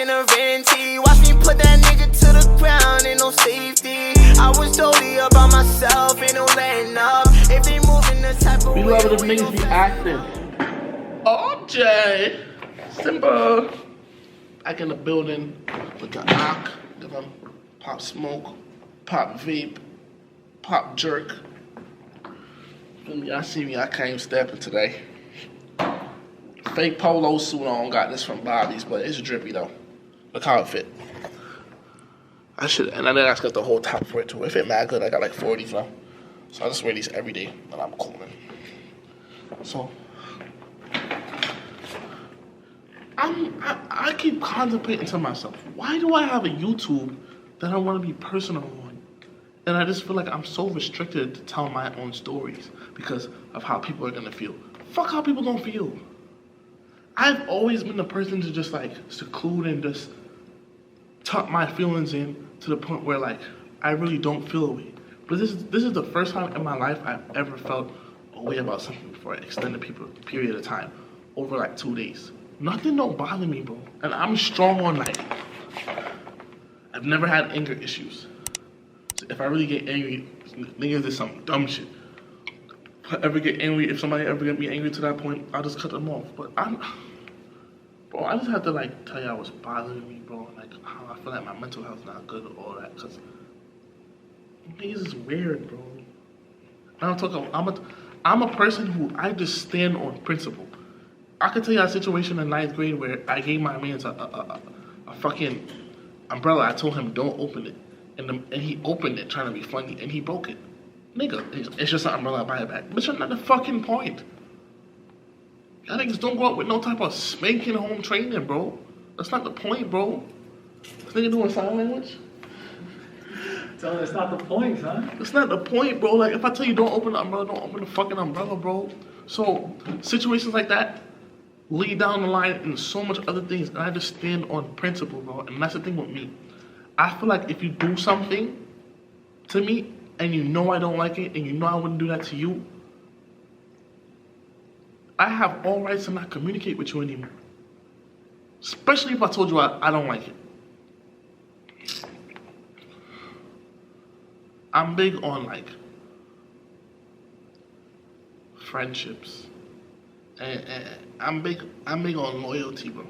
in a venti. Watch me put that nigga to the ground, ain't no safety. I was totally about myself, ain't no letting up. If they moving the type of we way, love it if niggas be acting. Ojay, simple. Back in the building with the knock, Devin, pop smoke, pop vape, pop jerk. Feel me? Y'all see me? I came stepping today. Fake polo suit on. Got this from Bobby's, but it's drippy though. Look how it fit. I should, and I just got the whole top for it too. It fit mad good. I got like 4 of these now, so I just wear these every day when I'm cooling. So I keep contemplating to myself, why do I have a YouTube that I want to be personal on? And I just feel like I'm so restricted to tell my own stories because of how people are gonna feel. Fuck how people gonna feel. I've always been the person to just like seclude and just tuck my feelings in to the point where like I really don't feel a way. But this is the first time in my life I've ever felt a way about something for an extended period of time, over like 2 days. Nothing don't bother me, bro. And I'm strong on like, I've never had anger issues. So if I really get angry, niggas did some dumb shit. If I ever get angry, if somebody ever get me angry to that point, I'll just cut them off. But I just have to like tell y'all what's bothering me, bro. Like how I feel like my mental health's not good or all that, cause niggas is weird, bro. I'm a person who I just stand on principle. I could tell you a situation in 9th grade where I gave my man a fucking umbrella. I told him don't open it, and he opened it trying to be funny, and he broke it. Nigga, it's just an umbrella. I buy it back. But you're not the fucking point. Y'all niggas don't go out with no type of spanking home training, bro. That's not the point, bro. This nigga doing sign language? So that's not the point, huh? That's not the point, bro. Like, if I tell you don't open the umbrella, don't open the fucking umbrella, bro. So, situations like that lead down the line and so much other things. And I just stand on principle, bro. And that's the thing with me. I feel like if you do something to me, and you know I don't like it, and you know I wouldn't do that to you, I have all rights to not communicate with you anymore. Especially if I told you I don't like it. I'm big on like friendships, and I'm big on loyalty, bro,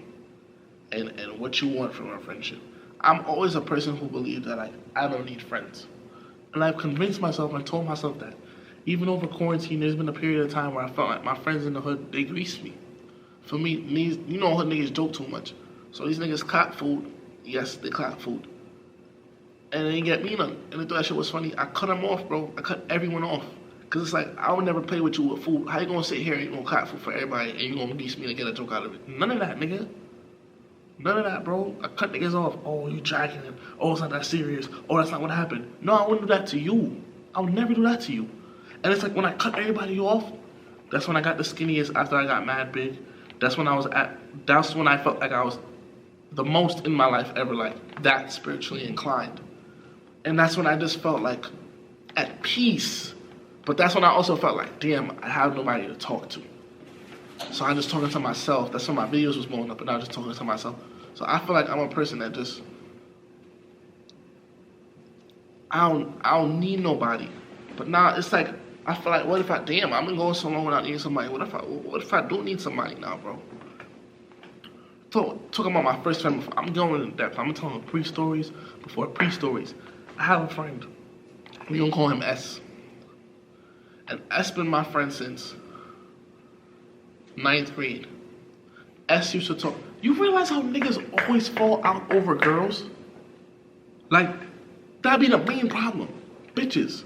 and what you want from a friendship. I'm always a person who believes that like I don't need friends, and I've convinced myself and told myself that. Even over quarantine, there's been a period of time where I felt like my friends in the hood, they greased me. For me, you know, hood niggas joke too much, so these niggas clap food. Yes, they clap food. And they didn't get me none. And they thought that shit was funny. I cut them off, bro. I cut everyone off. Cause it's like, I would never play with you with food. How you gonna sit here and you gonna clap food for everybody and you gonna beat me to get a joke out of it? None of that, nigga. None of that, bro. I cut niggas off. Oh, you dragging him. Oh, it's not that serious. Oh, that's not what happened. No, I wouldn't do that to you. I would never do that to you. And it's like when I cut everybody off, that's when I got the skinniest after I got mad big. That's when I felt like I was the most in my life ever, like that spiritually inclined. And that's when I just felt like at peace. But that's when I also felt like, damn, I have nobody to talk to. So I'm just talking to myself. That's when my videos was blowing up, and I was just talking to myself. So I feel like I'm a person that just, I don't need nobody. But now it's like, I feel like, what if I've been going so long without needing somebody. What if I do need somebody now, bro? Talking about my first friend, I'm going in depth. I'm telling pre-stories before pre-stories. I have a friend. We gonna call him S. And S been my friend since 9th grade. S used to talk. You realize how niggas always fall out over girls? Like, that'd be the main problem. Bitches.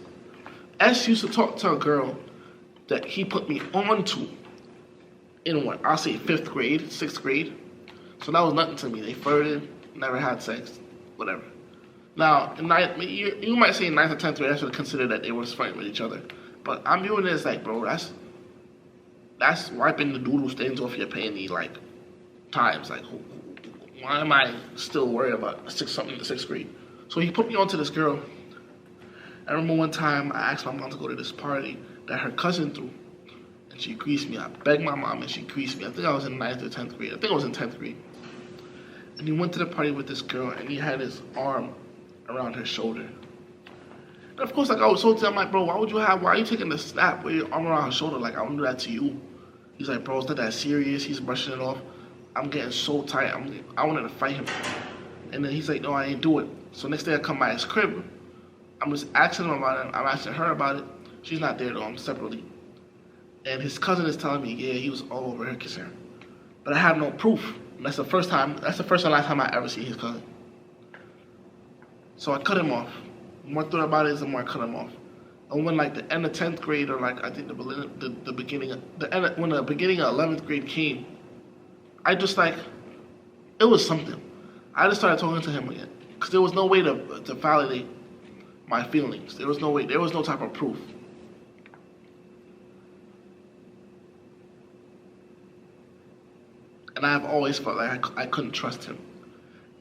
S used to talk to a girl that he put me on to in what? I'll say 5th grade, 6th grade. So that was nothing to me. They flirted, never had sex, whatever. Now, you might say in 9th or 10th grade, I should consider that they were fighting with each other. But I'm viewing it as like, bro, that's wiping the doodle stains off your panty like times. Like, why am I still worried about something in the 6th grade? So he put me onto this girl. I remember one time I asked my mom to go to this party that her cousin threw, and she greased me. I begged my mom and she greased me. I think I was in 9th or 10th grade. I think I was in 10th grade. And he went to the party with this girl, and he had his arm around her shoulder. And of course, like I was so I'm like, bro, why are you taking the snap with your arm around her shoulder? Like, I wouldn't do that to you. He's like, bro, it's not that serious. He's brushing it off. I'm getting so tight. I wanted to fight him. And then he's like, no, I ain't do it. So next day I come by his crib. I'm just asking him about it. I'm asking her about it. She's not there though. I'm separately. And his cousin is telling me, yeah, he was all over her kissing her. But I have no proof. And that's the first and last time I ever see his cousin. So I cut him off. The more I thought about it, the more I cut him off. And when like the end of 10th grade, or like I think the beginning of 11th grade came, I just like, it was something. I just started talking to him again. Because there was no way to validate my feelings. There was no type of proof. And I've always felt like I couldn't trust him.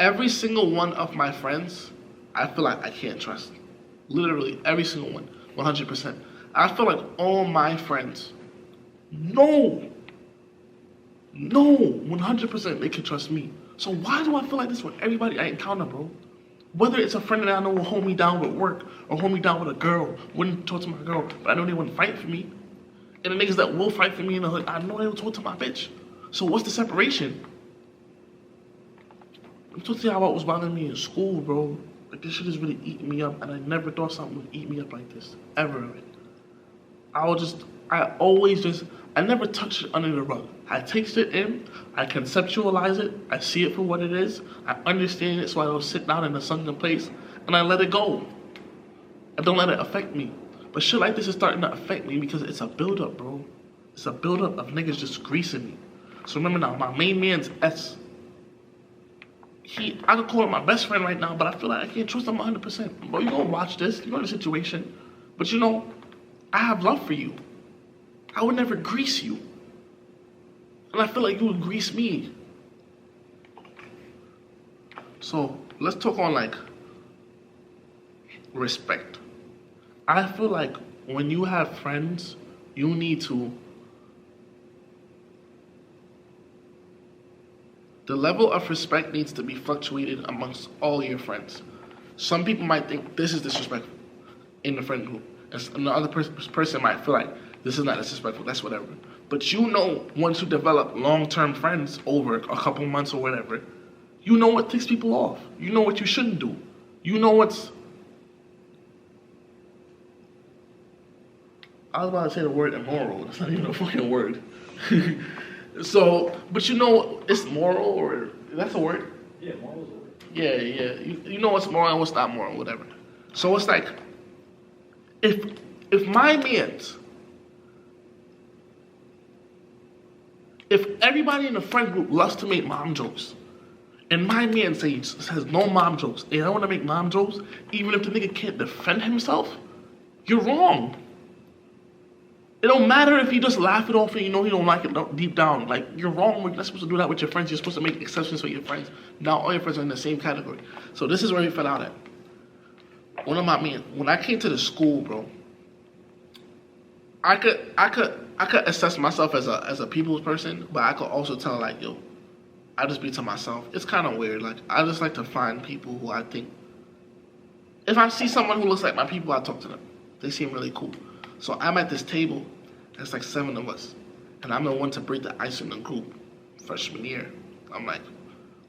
Every single one of my friends, I feel like I can't trust. Literally, every single one. 100%. I feel like all my friends, no, 100% they can trust me. So why do I feel like this with everybody I encounter, bro? Whether it's a friend that I know will hold me down with work, or hold me down with a girl, wouldn't talk to my girl, but I know they wouldn't fight for me. And the niggas that will fight for me in the hood, I know they will talk to my bitch. So what's the separation? I'm talking to you about what was bothering me in school, bro. Like, this shit is really eating me up, and I never thought something would eat me up like this, ever. I never touch it under the rug. I take it in, I conceptualize it, I see it for what it is, I understand it so I don't sit down in a sunken place, and I let it go. I don't let it affect me. But shit like this is starting to affect me because it's a buildup, bro. It's a buildup of niggas just greasing me. So remember now, my main man's S. I could call him my best friend right now, but I feel like I can't trust him 100%. Bro, you gonna watch this, you know the situation. But you know, I have love for you. I would never grease you. And I feel like you would grease me. So, let's talk on like, respect. I feel like when you have friends, you need to, the level of respect needs to be fluctuated amongst all your friends. Some people might think this is disrespectful in the friend group. And the other person might feel like this is not disrespectful, that's whatever. But you know, once you develop long-term friends over a couple months or whatever, you know what ticks people off. You know what you shouldn't do. You know what's... I was about to say the word immoral. It's not even a fucking word. So, but you know it's moral, or that's a word? Yeah, moral's a word. Yeah. You know what's moral and what's not moral, whatever. So it's like, if my mans, if everybody in the friend group loves to make mom jokes, and my man says no mom jokes, and I want to make mom jokes, even if the nigga can't defend himself, you're wrong. It don't matter if you just laugh it off and you know he don't like it deep down. Like, you're wrong. You're not supposed to do that with your friends. You're supposed to make exceptions for your friends. Now all your friends are in the same category. So this is where we fell out at. One of my men, when I came to the school, bro, I could assess myself as a people's person, but I could also tell like, yo, I just be to myself. It's kind of weird. Like, I just like to find people who I think, if I see someone who looks like my people, I talk to them. They seem really cool. So I'm at this table, there's like 7 of us, and I'm the one to break the ice in the group freshman year. I'm like,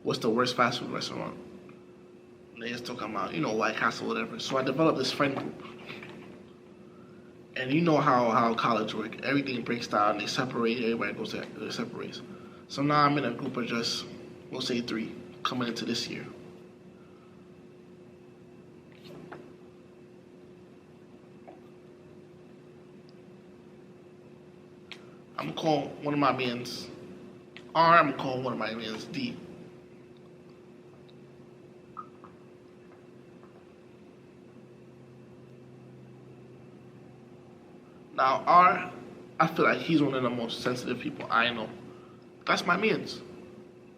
what's the worst fast food restaurant? And they just talking about, White Castle, whatever. So I developed this friend group. And you know how college work. Everything breaks down, they separate, everybody goes there, it separates. So now I'm in a group of just, we'll say 3, coming into this year. I'm gonna call one of my mans R, I'm gonna call one of my mans D. Now R, I feel like he's one of the most sensitive people I know. That's my mans.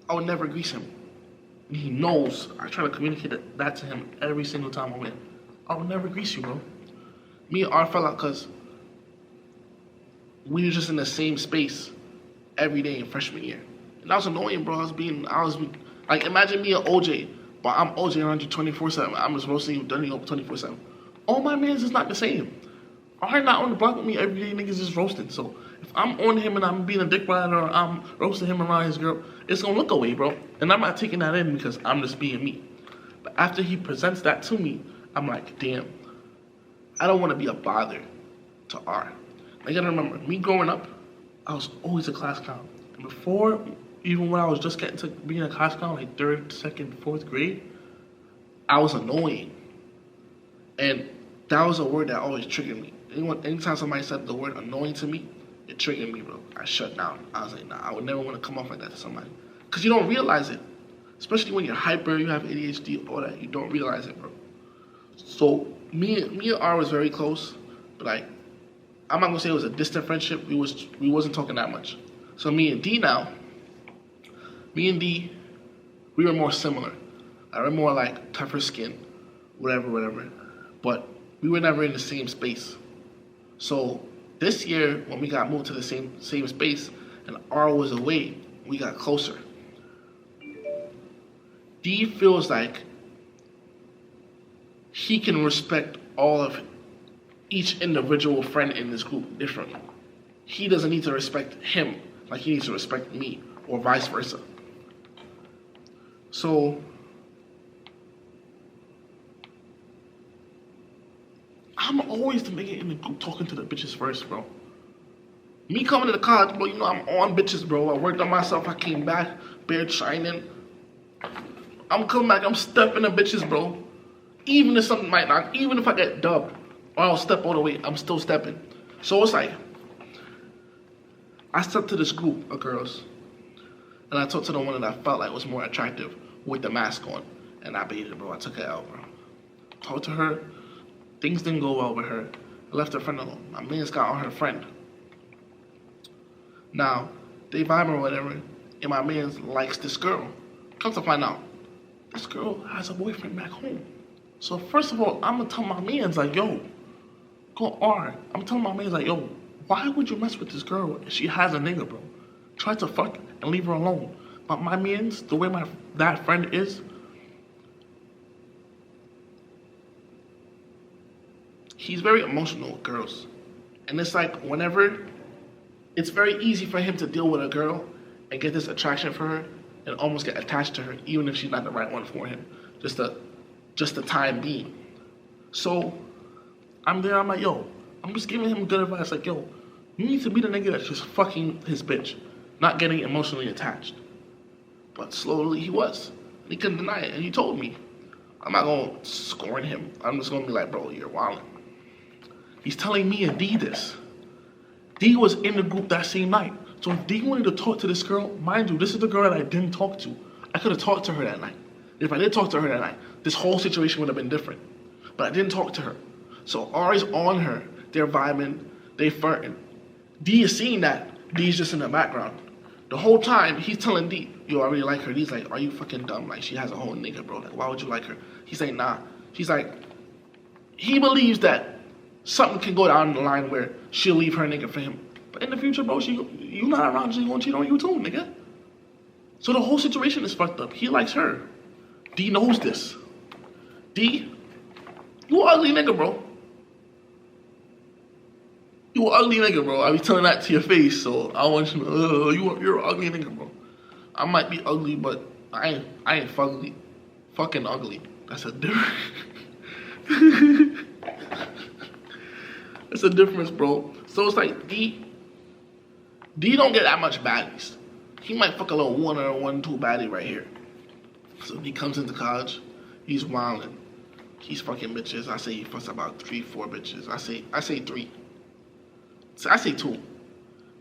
I would never grease him. He knows. I try to communicate that to him every single time I'm in. I would never grease you, bro. Me and R fell out because we were just in the same space every day in freshman year. And that was annoying, bro. Like, imagine me and Ojay, but I'm Ojay around you 24/7. I'm just roasting you, dirty up 24/7. All my mans is not the same. Are not on the block with me every day, niggas just roasting. So if I'm on him and I'm being a dick rider or I'm roasting him around his girl, it's gonna look away, bro. And I'm not taking that in because I'm just being me. But after he presents that to me, I'm like, damn, I don't want to be a bother to R. I gotta remember, me growing up, I was always a class clown. And before, even when I was just getting to being a class clown, like 3rd, 2nd, 4th grade, I was annoying. And that was a word that always triggered me. Anytime somebody said the word annoying to me, it triggered me, bro. I shut down. I was like, nah, I would never want to come off like that to somebody. Because you don't realize it. Especially when you're hyper, you have ADHD, all that. You don't realize it, bro. So, me and R was very close. But, like, I'm not going to say it was a distant friendship. We wasn't talking that much. So, me and D, we were more similar. I were more, like, tougher skin. Whatever. But we were never in the same space. So this year, when we got moved to the same space and R was away, we got closer. D feels like he can respect all of each individual friend in this group differently. He doesn't need to respect him like he needs to respect me, or vice versa. So I'm always the nigga in the group talking to the bitches first, bro. Me coming to the college, bro, you know I'm on bitches, bro. I worked on myself, I came back, beard shining. I'm coming back, I'm stepping the bitches, bro. Even if something might not, even if I get dubbed, or I'll step all the way, I'm still stepping. So it's like, I stepped to this group of girls, and I talked to the one that I felt like was more attractive with the mask on. And I baited, bro, I took her out, bro. Talked to her. Things didn't go well with her. I left her friend alone. My man's got on her friend. Now, they vibe or whatever, and my man likes this girl. Come to find out, this girl has a boyfriend back home. So first of all, I'm gonna tell my man's like, yo, go R. I'm telling my man's like, yo, why would you mess with this girl if she has a nigga, bro? Try to fuck and leave her alone. But my man's, the way that friend is, he's very emotional with girls. And it's like whenever, it's very easy for him to deal with a girl and get this attraction for her and almost get attached to her, even if she's not the right one for him. Just the time being. So I'm there, I'm like, yo, I'm just giving him good advice, like, yo, you need to be the nigga that's just fucking his bitch, not getting emotionally attached. But slowly he was. And he couldn't deny it, and he told me. I'm not gonna scorn him. I'm just gonna be like, bro, you're wildin'. He's telling me and D this. D was in the group that same night. So if D wanted to talk to this girl, mind you, this is the girl that I didn't talk to. I could have talked to her that night. If I did talk to her that night, this whole situation would have been different. But I didn't talk to her. So Ari's on her. They're vibing. They flirting. D is seeing that. D's just in the background. The whole time, he's telling D, yo, I really like her. D's like, are you fucking dumb? Like, she has a whole nigga, bro. Like, why would you like her? He's like, nah. She's like, he believes that something can go down the line where she'll leave her nigga for him. But in the future, bro, you not around, she gonna cheat on you too, nigga. So the whole situation is fucked up. He likes her. D knows this. D, you an ugly nigga, bro. You an ugly nigga, bro. I be telling that to your face, so I want you to know, you're an ugly nigga, bro. I might be ugly, but I ain't fucking ugly. That's a difference. That's a difference, bro. So it's like D don't get that much baddies. He might fuck a little 1 or 1, 2 baddie right here. So he comes into college, he's wildin'. He's fucking bitches. I say he fucks about 3, 4 bitches. I say 3. So I say 2.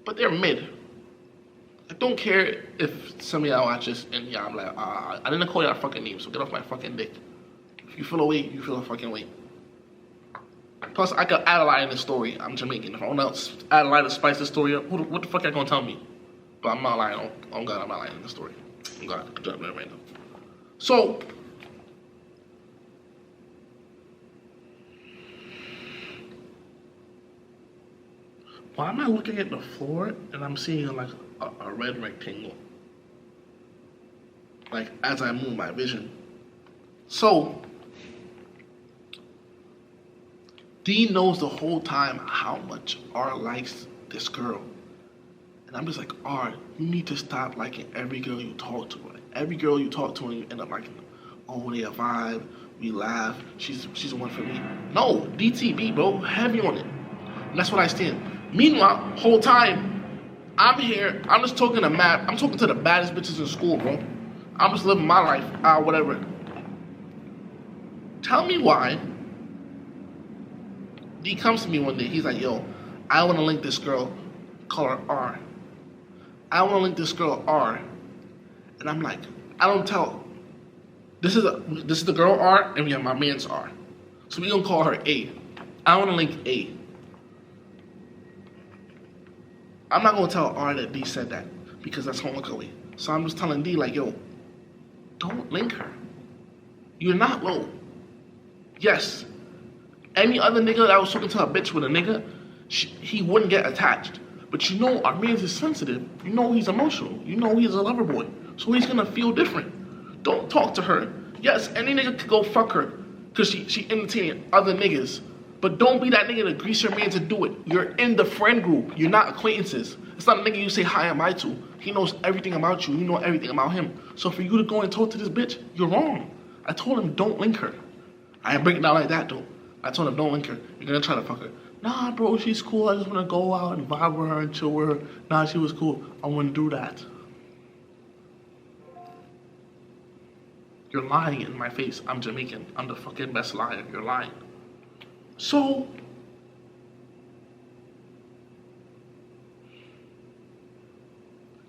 But they're mid. I don't care if some of y'all watch this and y'all like, I didn't call y'all fucking names, so get off my fucking dick. If you feel a way, you feel a fucking way. Plus, I could add a lie in the story. I'm Jamaican. If I want to add a lie to spice the story up, what the fuck y'all gonna tell me? But I'm not lying. Oh God, I'm not lying in the story. Oh God, I'm jumping right now. So, why am I looking at the floor and I'm seeing like a red rectangle? like as I move my vision. So D knows the whole time how much R likes this girl. And I'm just like, R, you need to stop liking every girl you talk to. Like, every girl you talk to and you end up liking them. Oh, they a vibe, we laugh, she's the one for me. No, DTB, bro, heavy on it. And that's what I stand. Meanwhile, whole time, I'm here, I'm just talking to Matt, I'm talking to the baddest bitches in school, bro. I'm just living my life, whatever. Tell me why D comes to me one day, he's like, yo, I want to link this girl, call her R. I want to link this girl R. And I'm like, I don't tell. This is the girl R, and we have my man's R. So we gonna call her A. I want to link A. I'm not gonna tell R that D said that because that's gonna look away. So I'm just telling D like, yo, don't link her. You're not low. Yes, any other nigga that was talking to a bitch with a nigga, he wouldn't get attached. But you know our man's is sensitive. You know he's emotional. You know he's a lover boy. So he's gonna feel different. Don't talk to her. Yes, any nigga could go fuck her because she entertaining other niggas. But don't be that nigga to grease your man to do it. You're in the friend group. You're not acquaintances. It's not a nigga you say hi am I to. He knows everything about you. You know everything about him. So for you to go and talk to this bitch, you're wrong. I told him don't link her. I didn't break it down like that though. I told him don't link her. You're gonna try to fuck her. Nah, bro, she's cool. I just wanna go out and vibe with her and chill with her. Nah, she was cool. I wouldn't do that. You're lying in my face. I'm Jamaican. I'm the fucking best liar. You're lying. So,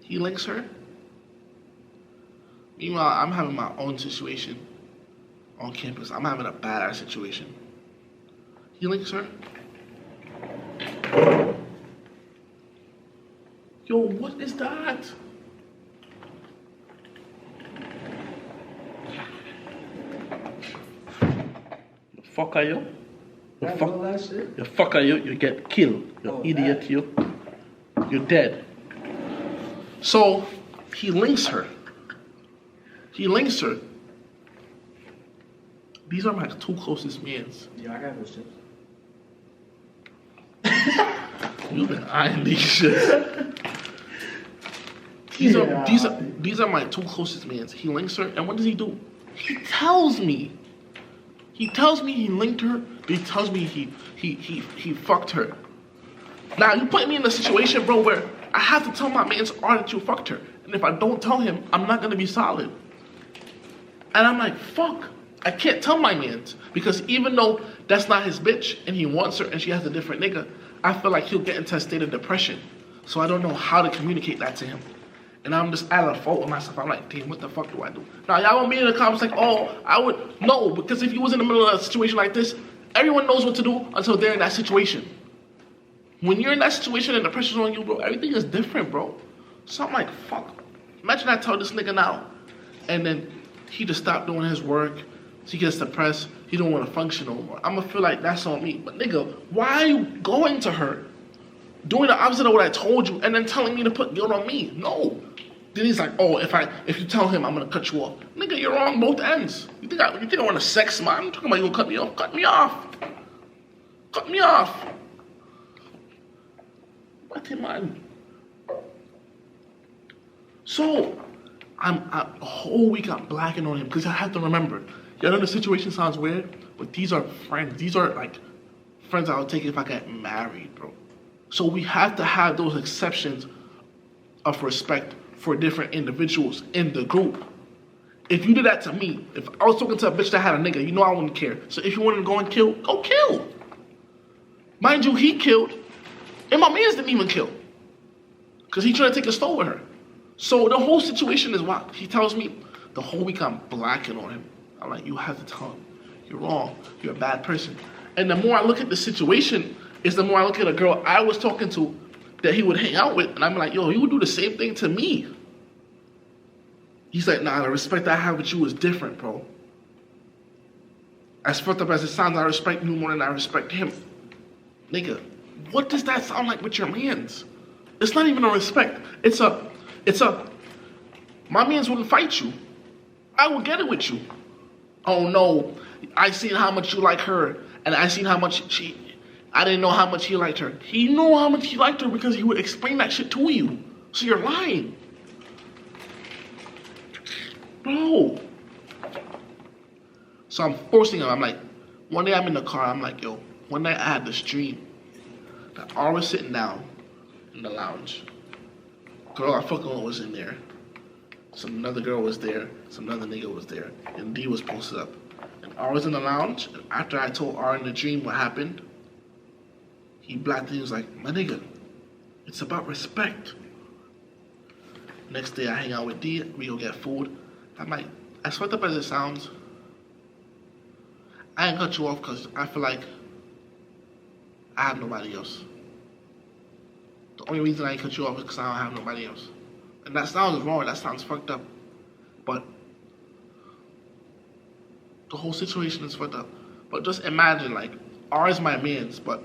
he links her. Meanwhile, I'm having my own situation on campus. I'm having a badass situation. He links her. Yo, what is that? The fuck are you? You fuck are you? You get killed. You idiot, that. you. You're dead. So, he links her. He links her. These are my two closest mans. Yeah, I got those chips. You've been eyeing these shit. These are my two closest mans. He links her, and what does he do? He tells me. He tells me he linked her. He tells me he fucked her. Now you put me in a situation, bro, where I have to tell my man's R that you fucked her, and if I don't tell him, I'm not gonna be solid. And I'm like, fuck. I can't tell my man's because even though that's not his bitch and he wants her and she has a different nigga, I feel like he'll get into a state of depression. So I don't know how to communicate that to him. And I'm just at a fault with myself. I'm like, damn, what the fuck do I do? Now, y'all want me in the comments like, oh, I would. No, because if you was in the middle of a situation like this, everyone knows what to do until they're in that situation. When you're in that situation and the pressure's on you, bro, everything is different, bro. So I'm like, fuck. Imagine I tell this nigga now, and then he just stopped doing his work. He gets depressed. He don't want to function no more. I'm going to feel like that's on me. But nigga, why are you going to her, doing the opposite of what I told you, and then telling me to put guilt on me? No. Then he's like, oh, if you tell him, I'm going to cut you off. Nigga, you're wrong both ends. You think I want to sex man? I'm talking about you going to cut me off. Cut me off. Cut me off. What am I? So, a whole week I'm blacking on him because I have to remember. You know the situation sounds weird, but these are friends. These are like friends I would take if I got married, bro. So we have to have those exceptions of respect for different individuals in the group. If you did that to me, if I was talking to a bitch that had a nigga, you know I wouldn't care. So if you wanted to go and kill, go kill. Mind you, he killed, and my mans didn't even kill. Because he tried to take a stole with her. So the whole situation is wild. He tells me the whole week I'm blacking on him. I'm like, you have to tell him. You're wrong. You're a bad person. And the more I look at the situation, is the more I look at a girl I was talking to that he would hang out with. And I'm like, yo, he would do the same thing to me. He's like, nah, the respect I have with you is different, bro. As fucked up as it sounds, I respect you more than I respect him. Nigga, what does that sound like with your mans? It's not even a respect. It's a, my mans wouldn't fight you. I will get it with you. Oh no, I seen how much you like her, and I seen how much I didn't know how much he liked her. He knew how much he liked her because he would explain that shit to you. So you're lying. Bro. So I'm forcing him. I'm like, one day I'm in the car, I'm like, yo, one night I had this dream that I was sitting down in the lounge. Girl I fucking with was in there. Another girl was there, some other nigga was there, and D was posted up. And I was in the lounge, and after I told R in the dream what happened, he blacked and he was like, my nigga, it's about respect. Next day I hang out with D, we go get food. I'm like, as fucked up as it sounds, I ain't cut you off because I feel like I have nobody else. The only reason I ain't cut you off is because I don't have nobody else. And that sounds wrong, that sounds fucked up. But the whole situation is fucked up. But just imagine, like, R is my man's, but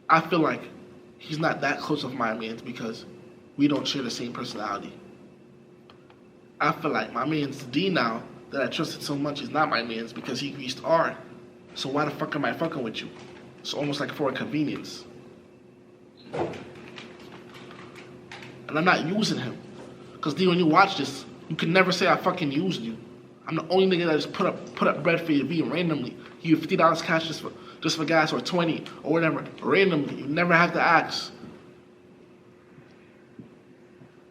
I feel like he's not that close of my man's because we don't share the same personality. I feel like my man's D now, that I trusted so much, is not my man's because he greased R. So why the fuck am I fucking with you? It's almost like for a convenience. And I'm not using him. Because D, when you watch this, you can never say I fucking used you. I'm the only nigga that just put up bread for your V randomly. You give $50 cash just for gas or 20 or whatever. Randomly. You never have to ask.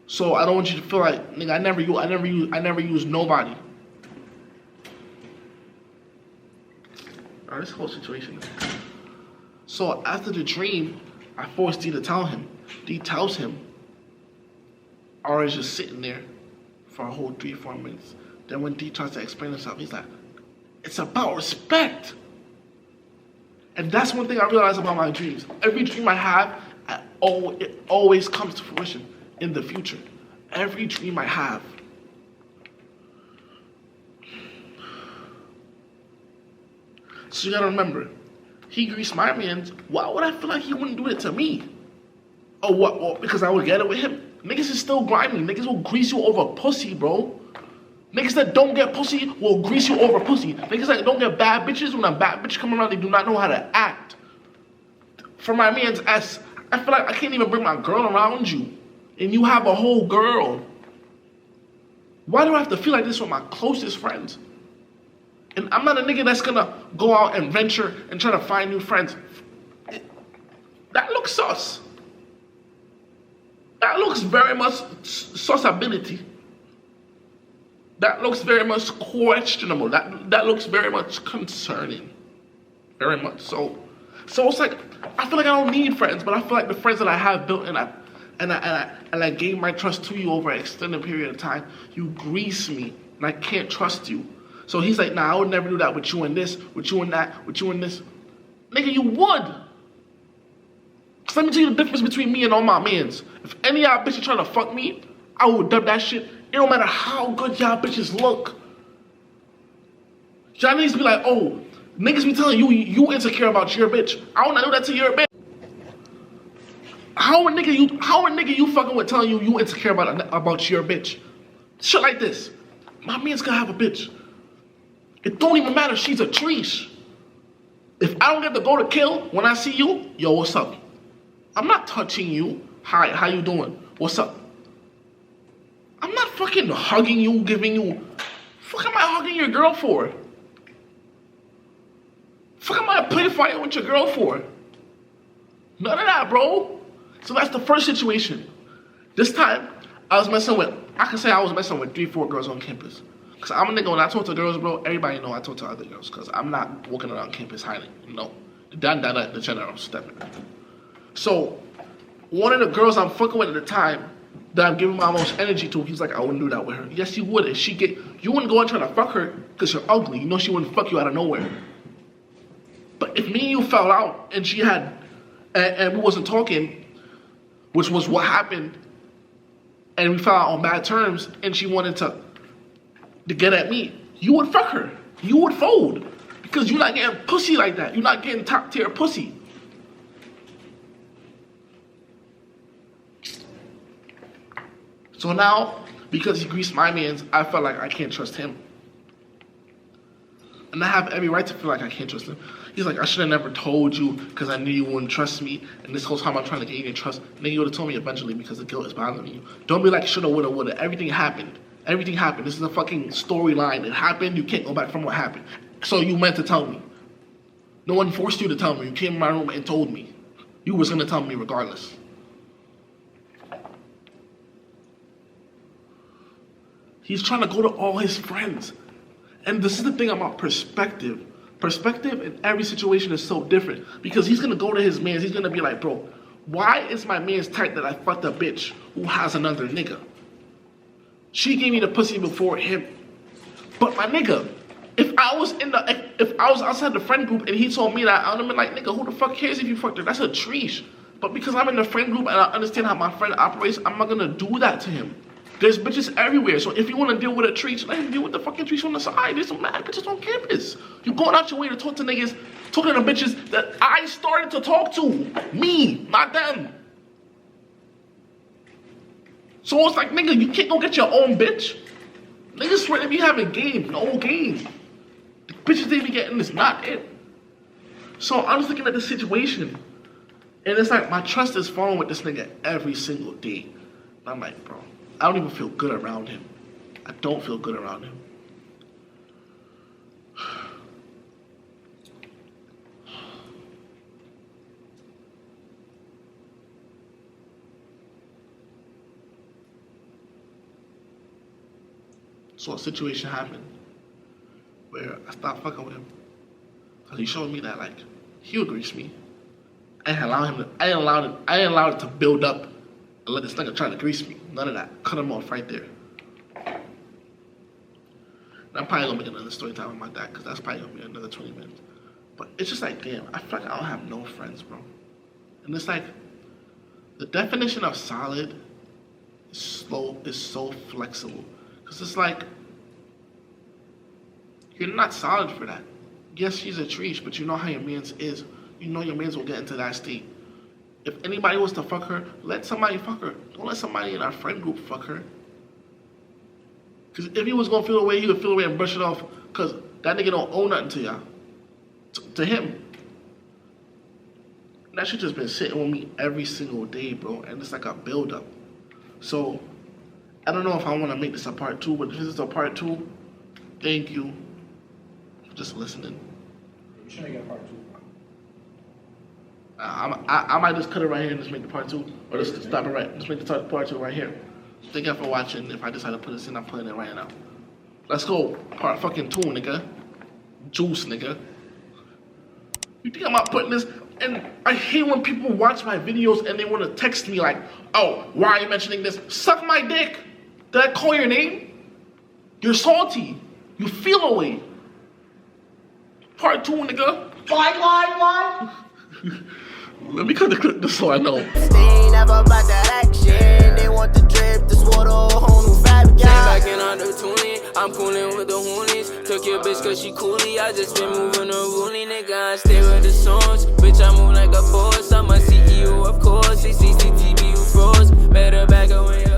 So I don't want you to feel like, nigga, I never use nobody. Alright, this whole situation. So after the dream, I forced D to tell him. D tells him. R is just sitting there for a whole 3-4 minutes. Then when D tries to explain himself, he's like, it's about respect. And that's one thing I realize about my dreams. Every dream I have, it always comes to fruition in the future. Every dream I have. So you gotta remember, he greased my man's. Why would I feel like he wouldn't do it to me? Oh, what? Well, because I would get it with him? Niggas is still grimy. Niggas will grease you over pussy, bro. Niggas that don't get pussy will grease you over pussy. Niggas that don't get bad bitches, when a bad bitch come around, they do not know how to act. For my man's ass, I feel like I can't even bring my girl around you. And you have a whole girl. Why do I have to feel like this with my closest friends? And I'm not a nigga that's gonna go out and venture and try to find new friends. That looks sus. That looks very much susceptibility. That looks very much questionable. That looks very much concerning. Very much so. So it's like, I feel like I don't need friends, but I feel like the friends that I have built and I gave my trust to you over an extended period of time, you grease me and I can't trust you. So he's like, nah, I would never do that with you and this, with you and that, with you and this. Nigga, you would. Cause let me tell you the difference between me and all my mans. If any of y'all bitches trying to fuck me, I will dub that shit. It don't matter how good y'all bitches look. Y'all niggas be like, oh, niggas be telling you insecure about your bitch. I don't do that to your bitch. How a nigga you fucking with telling you insecure about your bitch? Shit like this. My man's gonna have a bitch. It don't even matter if she's a treesh. If I don't get to go to kill when I see you, yo, what's up? I'm not touching you. Hi, how you doing? What's up? I'm not fucking hugging you, giving you. Fuck am I hugging your girl for? Fuck am I play fighting with your girl for? None of that, bro. So that's the first situation. This time, I can say I was messing with 3-4 girls on campus. Cause I'm a nigga, when I talk to girls, bro, everybody know I talk to other girls. Cause I'm not walking around campus hiding, no. The general stepping. So, one of the girls I'm fucking with at the time, that I'm giving my most energy to, he's like, I wouldn't do that with her. Yes, you would. If you wouldn't go and try to fuck her because you're ugly. You know she wouldn't fuck you out of nowhere. But if me and you fell out and she had, and we wasn't talking, which was what happened, and we fell out on bad terms, and she wanted to get at me, you would fuck her. You would fold. Because you're not getting pussy like that. You're not getting top tier pussy. So now, because he greased my mans, I felt like I can't trust him. And I have every right to feel like I can't trust him. He's like, I should have never told you because I knew you wouldn't trust me. And this whole time I'm trying to gain your trust. And then you would have told me eventually because the guilt is bothering you. Don't be like, shoulda, woulda, woulda. Everything happened. Everything happened. This is a fucking storyline. It happened. You can't go back from what happened. So you meant to tell me. No one forced you to tell me. You came in my room and told me. You was going to tell me regardless. He's trying to go to all his friends. And this is the thing about perspective. Perspective in every situation is so different. Because he's going to go to his mans. He's going to be like, bro, why is my man's tight that I fucked a bitch who has another nigga? She gave me the pussy before him. But my nigga, if I was outside the friend group and he told me that, I would have been like, nigga, who the fuck cares if you fucked her? That's a treesh. But because I'm in the friend group and I understand how my friend operates, I'm not gonna do that to him. There's bitches everywhere, so if you want to deal with a treesh, let him deal with the fucking treesh on the side. There's some mad bitches on campus. You going out your way to talk to niggas, talking to bitches that I started to talk to. Me, not them. So it's like, nigga, you can't go get your own bitch. Niggas swear they be having game, no game. The bitches they be getting is not it. So I was looking at the situation, and it's like my trust is falling with this nigga every single day. And I'm like, bro, I don't even feel good around him. I don't feel good around him. So a situation happened where I stopped fucking with him. Cause he showed me that like he would grease me. I didn't allow it to build up and let this nigga try to grease me. None of that. Cut him off right there. And I'm probably gonna make another story time with my dad, cause that's probably gonna be another 20 minutes. But it's just like, damn, I feel like I don't have no friends, bro. And it's like the definition of solid is so flexible. Cause it's like you're not solid for that. Yes, she's a treesh, but you know how your mans is. You know your mans will get into that state. If anybody was to fuck her, let somebody fuck her. Don't let somebody in our friend group fuck her. Because if he was going to feel away, he would feel away and brush it off. Because that nigga don't owe nothing to y'all. To him. That shit just been sitting with me every single day, bro. And it's like a build-up. So, I don't know if I want to make this a part 2, but if this is a part 2, thank you for just listening. You shouldn't get a part 2. I might just cut it right here and just make the part 2, or just stop it right. Just make the part 2 right here. Thank you for watching. If I decide to put this in, I'm putting it right now. Let's go. Part fucking 2, nigga. Juice, nigga. You think I'm not putting this? And I hate when people watch my videos and they want to text me like, oh, why are you mentioning this? Suck my dick. Did I call your name? You're salty. You feel away. Part 2, nigga. Why? Let me cut the clip just so I know. They ain't never about that action. They want the drip, this water, a whole new vibe. Came back in under 20, I'm coolin' with the hoonies. Took your bitch cause she coolie, I just been moving her woolly. Nigga, I stay with the songs. Bitch, I move like a boss, I'm a CEO, of course. CCTV, you froze. Better back away.